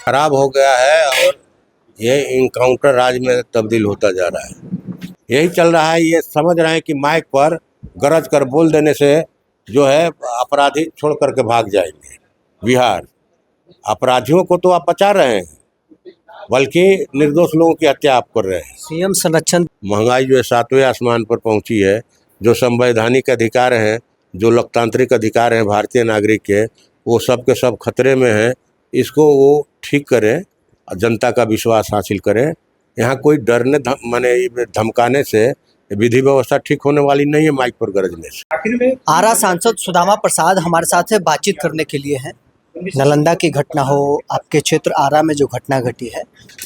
खराब हो गया है और ये इनकाउंटर राज में तब्दील होता जा रहा है। यही चल रहा है। ये समझ रहे हैं कि माइक पर गरज कर बोल देने से जो है अपराधी छोड़ करके भाग जाएंगे। बिहार अपराधियों को तो आप बचा रहे हैं, बल्कि निर्दोष लोगों की हत्या आप कर रहे हैं। सीएम संरक्षण महंगाई जो है 7वें आसमान पर पहुंची है। जो संवैधानिक अधिकार हैं, जो लोकतांत्रिक अधिकार हैं भारतीय नागरिक के, वो सब के सब खतरे में हैं। इसको वो ठीक करें, जनता का विश्वास हासिल करें। यहाँ कोई डरने माने धमकाने से विधि व्यवस्था ठीक होने वाली नहीं है, माइक पर गरजने से। आरा सांसद सुदामा प्रसाद हमारे साथ है बातचीत करने के लिए हैं। नालंदा की घटना हो, आपके क्षेत्र आरा में जो घटना घटी है,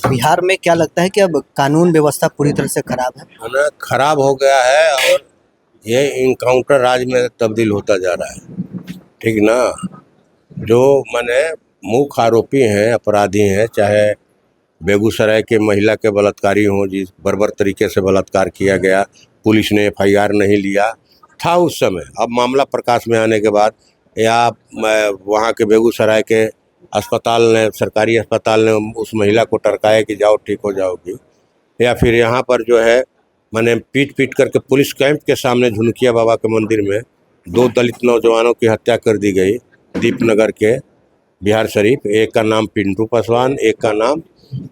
बिहार में क्या लगता है कि अब कानून व्यवस्था पूरी तरह से खराब है? ना खराब हो गया है और ये इनकाउंटर राज में तब्दील होता जा रहा है। ठीक ना। जो माने मुख्य आरोपी हैं, अपराधी हैं, चाहे बेगूसराय के महिला के बलात्कारी हों, जिस बर्बर तरीके से बलात्कार किया गया, पुलिस ने एफआईआर नहीं लिया था उस समय। अब मामला प्रकाश में आने के बाद या वहाँ के बेगूसराय के अस्पताल ने, सरकारी अस्पताल ने उस महिला को टरकाया कि जाओ ठीक हो जाओगी, या फिर यहाँ पर जो है मैंने पीट पीट करके पुलिस कैंप के सामने झुनकिया बाबा के मंदिर में 2 दलित नौजवानों की हत्या कर दी गई, दीपनगर के बिहार शरीफ। एक का नाम पिंटू पासवान, एक का नाम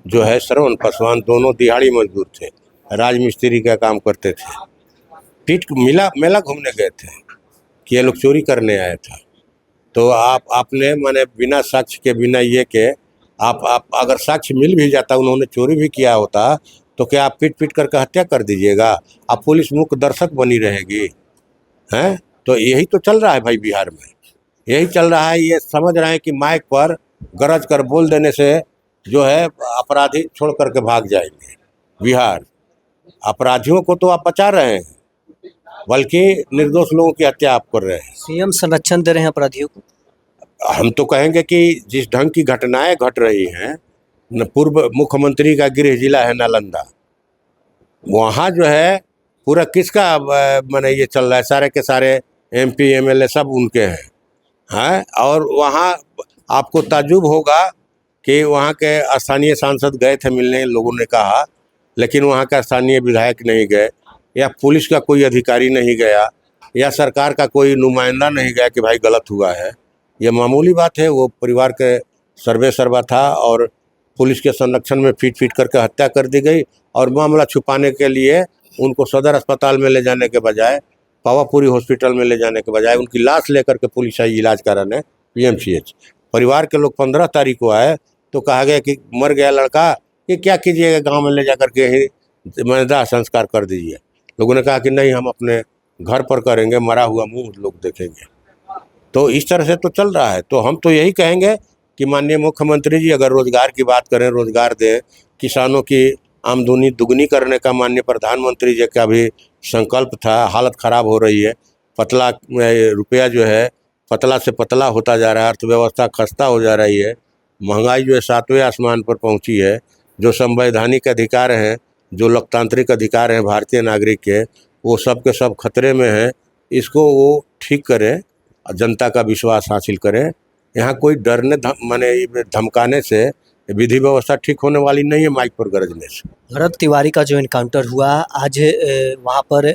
जो है श्रवण पासवान। दोनों दिहाड़ी मजदूर थे, राजमिस्त्री का काम करते थे। पीट मेला घूमने गए थे कि ये लोग चोरी करने आया था। तो आपने माने बिना साक्ष्य के, बिना ये के आप अगर साक्ष्य मिल भी जाता, उन्होंने चोरी भी किया होता, तो क्या आप पीट पीट करके हत्या कर दीजिएगा? आप पुलिस मुख्य दर्शक बनी रहेगी हैं? तो यही तो चल रहा है भाई, बिहार में यही चल रहा है। ये समझ रहे हैं कि माइक पर गरज कर बोल देने से जो है अपराधी छोड़ करके भाग जाएंगे। बिहार अपराधियों को तो आप बचा रहे हैं, बल्कि निर्दोष लोगों की हत्या आप कर रहे हैं। सीएम संरक्षण दे रहे हैं अपराधियों को? हम तो कहेंगे कि जिस ढंग की घटनाएं घट रही हैं, पूर्व मुख्यमंत्री का गृह जिला है नालंदा, वहाँ जो है पूरा किसका माने ये चल रहा है, सारे के सारे एमपी एमएलए सब उनके हैं। और वहाँ आपको ताज्जुब होगा कि वहाँ के स्थानीय सांसद गए थे मिलने, लोगों ने कहा, लेकिन वहाँ का स्थानीय विधायक नहीं गए, या पुलिस का कोई अधिकारी नहीं गया, या सरकार का कोई नुमाइंदा नहीं गया कि भाई गलत हुआ है। ये मामूली बात है। वो परिवार के सर्वे सर्वा था और पुलिस के संरक्षण में पीट पीट करके हत्या कर दी गई, और मामला छुपाने के लिए उनको सदर अस्पताल में ले जाने के बजाय, पावापुरी हॉस्पिटल में ले जाने के बजाय, उनकी लाश लेकर के पुलिस आई इलाज कराने पीएमसीएच। परिवार के लोग 15 तारीख को आए तो कहा गया कि मर गया लड़का, ये क्या कीजिएगा, गांव में ले जा करके ही दाह संस्कार कर दीजिए। लोगों ने कहा कि नहीं, हम अपने घर पर करेंगे, मरा हुआ मुंह लोग देखेंगे। तो इस तरह से तो चल रहा है। तो हम तो यही कहेंगे कि माननीय मुख्यमंत्री जी अगर रोजगार की बात करें, रोजगार दें, किसानों की आमदनी दुगनी करने का माननीय प्रधानमंत्री जी का भी संकल्प था। हालत ख़राब हो रही है, पतला रुपया जो है पतला से पतला होता जा रहा है, अर्थव्यवस्था खस्ता हो जा रही है, महंगाई जो है 7वें आसमान पर पहुंची है। जो संवैधानिक अधिकार हैं, जो लोकतांत्रिक अधिकार हैं भारतीय नागरिक के, वो सब के सब खतरे में हैं। इसको वो ठीक करें, जनता का विश्वास हासिल करें। यहाँ कोई डरने माने धमकाने से विधि व्यवस्था ठीक होने वाली नहीं है, माइक पर गरजने से। भरत तिवारी का जो इनकाउंटर हुआ आज, वहाँ पर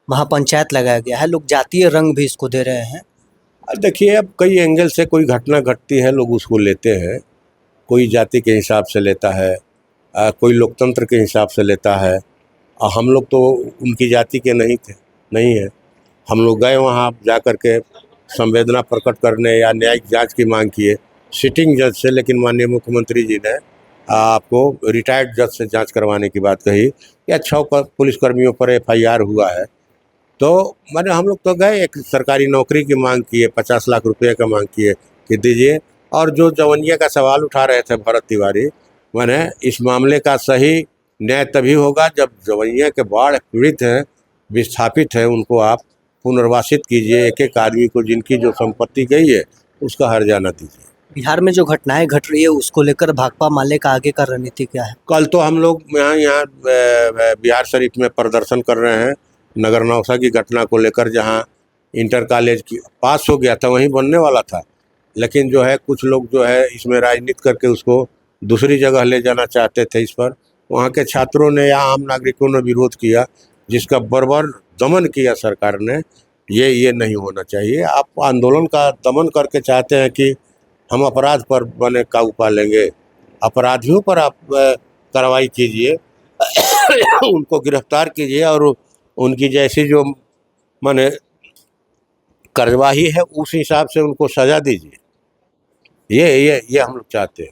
महापंचायत लगाया गया है, लोग जातीय रंग भी इसको दे रहे हैं। देखिए, अब कई एंगल से कोई घटना घटती है, लोग उसको लेते हैं। कोई जाति के हिसाब से लेता है, कोई लोकतंत्र के हिसाब से लेता है। हम लोग तो उनकी जाति के नहीं है। हम लोग गए वहाँ जा कर के संवेदना प्रकट करने या न्यायिक जांच की मांग किए सिटिंग जज से, लेकिन माननीय मुख्यमंत्री जी ने आपको रिटायर्ड जज से जांच करवाने की बात कही। या 6 पुलिसकर्मियों पर एफआईआर हुआ है। तो मैंने हम लोग तो गए, एक सरकारी नौकरी की मांग किए, 50 लाख रुपये का मांग किए कि दीजिए। और जो जवनिया का सवाल उठा रहे थे भरत तिवारी, मैंने इस मामले का सही न्याय तभी होगा जब जवनिया के बाढ़ पीड़ित हैं, विस्थापित हैं, उनको आप पुनर्वासित कीजिए। एक एक आदमी को जिनकी जो संपत्ति गई है उसका हर्जाना दीजिए। बिहार में जो घटनाएं घट रही है उसको लेकर भाकपा माले का आगे का रणनीति क्या है? कल तो हम लोग यहाँ बिहार शरीफ में प्रदर्शन कर रहे हैं नगर नौसा की घटना को लेकर, जहाँ इंटर कॉलेज की पास हो गया था, वहीं बनने वाला था, लेकिन जो है कुछ लोग जो है इसमें राजनीति करके उसको दूसरी जगह ले जाना चाहते थे इस पर। वहाँ के छात्रों ने या आम नागरिकों ने विरोध किया, जिसका बर्बर दमन किया सरकार ने। ये नहीं होना चाहिए। आप आंदोलन का दमन करके चाहते हैं कि हम अपराध पर बने काबू पा लेंगे, अपराधियों पर आप कार्रवाई कीजिए, उनको गिरफ्तार कीजिए और उनकी जैसी जो माने कार्यवाही है उस हिसाब से उनको सजा दीजिए। ये हम लोग चाहते हैं।